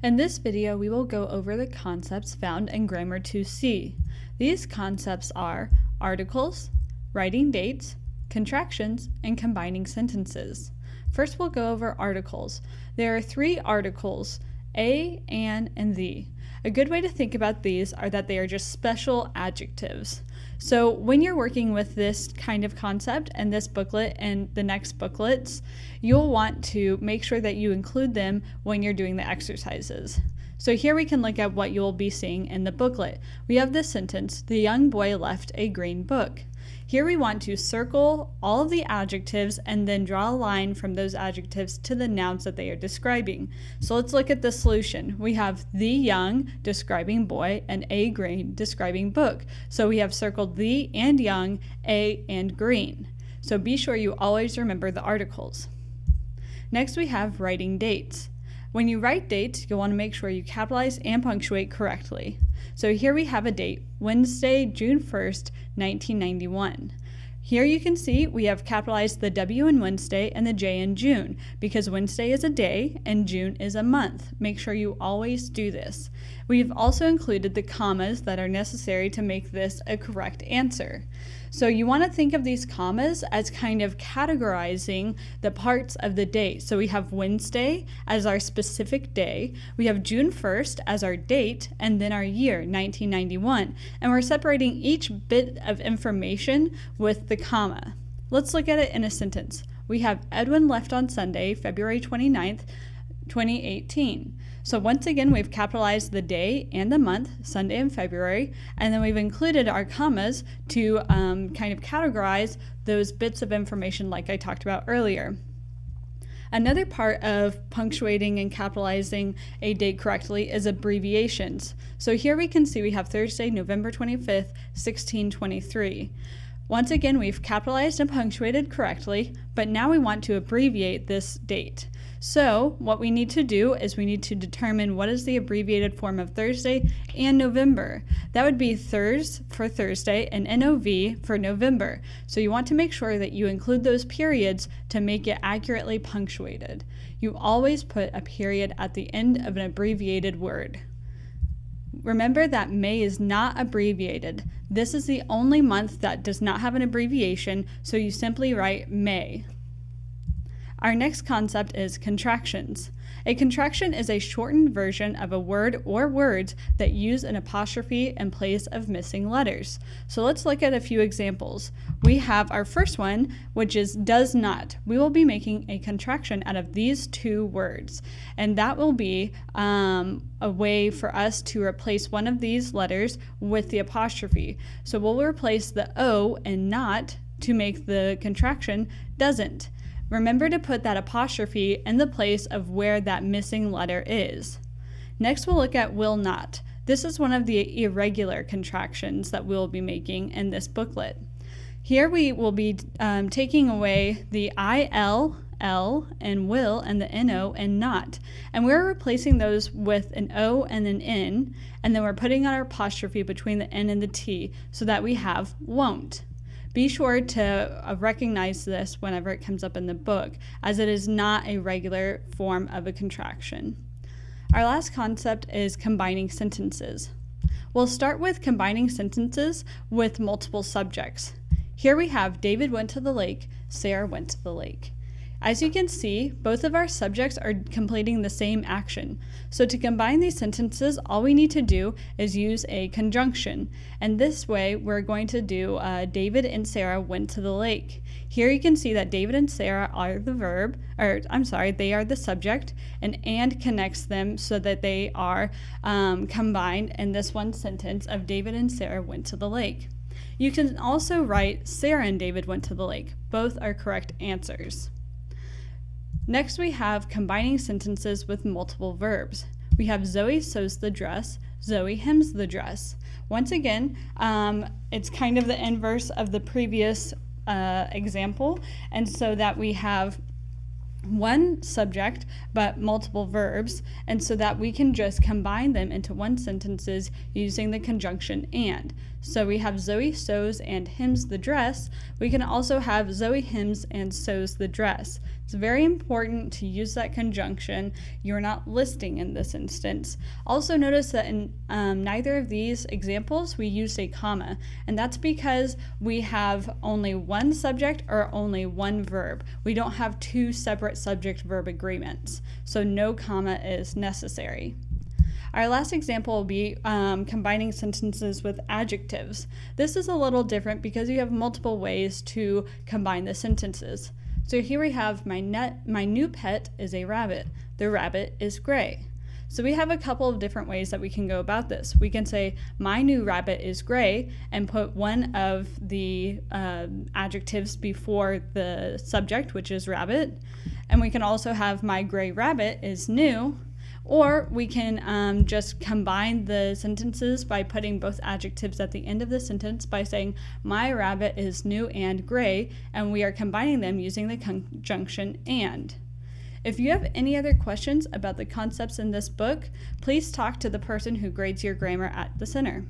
In this video, we will go over the concepts found in Grammar 2C. These concepts are articles, writing dates, contractions, and combining sentences. First, we'll go over articles. There are three articles, a, an, and the. A good way to think about these are that they are just special adjectives. So when you're working with this kind of concept and this booklet and the next booklets, you'll want to make sure that you include them when you're doing the exercises. So here we can look at what you'll be seeing in the booklet. We have this sentence, the young boy left a green book. Here we want to circle all of the adjectives and then draw a line from those adjectives to the nouns that they are describing. So let's look at the solution. We have the young describing boy and a green describing book. So we have circled the and young, a and green. So be sure you always remember the articles. Next we have writing dates. When you write dates, you'll want to make sure you capitalize and punctuate correctly. So here we have a date, Wednesday, June 1st, 1991. Here you can see we have capitalized the W in Wednesday and the J in June because Wednesday is a day and June is a month. Make sure you always do this. We've also included the commas that are necessary to make this a correct answer. So you want to think of these commas as kind of categorizing the parts of the day. So we have Wednesday as our specific day, we have June 1st as our date, and then our year, 1991. And we're separating each bit of information with the comma. Let's look at it in a sentence. We have Edwin left on Sunday, February 29th, 2018. So once again, we've capitalized the day and the month, Sunday and February, and then we've included our commas to kind of categorize those bits of information like I talked about earlier. Another part of punctuating and capitalizing a date correctly is abbreviations. So here we can see we have Thursday, November 25th, 1623. Once again, we've capitalized and punctuated correctly, but now we want to abbreviate this date. So what we need to do is we need to determine what is the abbreviated form of Thursday and November. That would be THURS for Thursday and NOV for November. So you want to make sure that you include those periods to make it accurately punctuated. You always put a period at the end of an abbreviated word. Remember that May is not abbreviated. This is the only month that does not have an abbreviation, so you simply write May. Our next concept is contractions. A contraction is a shortened version of a word or words that use an apostrophe in place of missing letters. So let's look at a few examples. We have our first one, which is does not. We will be making a contraction out of these two words, and that will be a way for us to replace one of these letters with the apostrophe. So we'll replace the O and not to make the contraction doesn't. Remember to put that apostrophe in the place of where that missing letter is. Next, we'll look at will not. This is one of the irregular contractions that we'll be making in this booklet. Here we will be taking away the IL, L, and will, and the NO and not. And we're replacing those with an O and an N, and then we're putting our apostrophe between the N and the T so that we have won't. Be sure to recognize this whenever it comes up in the book, as it is not a regular form of a contraction. Our last concept is combining sentences. We'll start with combining sentences with multiple subjects. Here we have David went to the lake, Sarah went to the lake. As you can see, both of our subjects are completing the same action. So to combine these sentences, all we need to do is use a conjunction. And this way, we're going to do David and Sarah went to the lake. Here you can see that David and Sarah are the verb, they are the subject, and connects them so that they are combined in this one sentence of David and Sarah went to the lake. You can also write Sarah and David went to the lake. Both are correct answers. Next, we have combining sentences with multiple verbs. We have Zoe sews the dress, Zoe hems the dress. Once again, it's kind of the inverse of the previous example, and so that we have one subject but multiple verbs, and so that we can just combine them into one sentences using the conjunction and. So we have Zoe sews and hems the dress. We can also have Zoe hems and sews the dress. It's very important to use that conjunction. You're not listing in this instance. Also notice that in neither of these examples we use a comma, and that's because we have only one subject or only one verb. We don't have two separate subject-verb agreements, so no comma is necessary. Our last example will be combining sentences with adjectives. This is a little different because you have multiple ways to combine the sentences. So here we have my new pet is a rabbit. The rabbit is gray. So we have a couple of different ways that we can go about this. We can say my new rabbit is gray and put one of the adjectives before the subject, which is rabbit. And we can also have my gray rabbit is new. Or we can just combine the sentences by putting both adjectives at the end of the sentence by saying, my rabbit is new and gray, and we are combining them using the conjunction and. If you have any other questions about the concepts in this book, please talk to the person who grades your grammar at the center.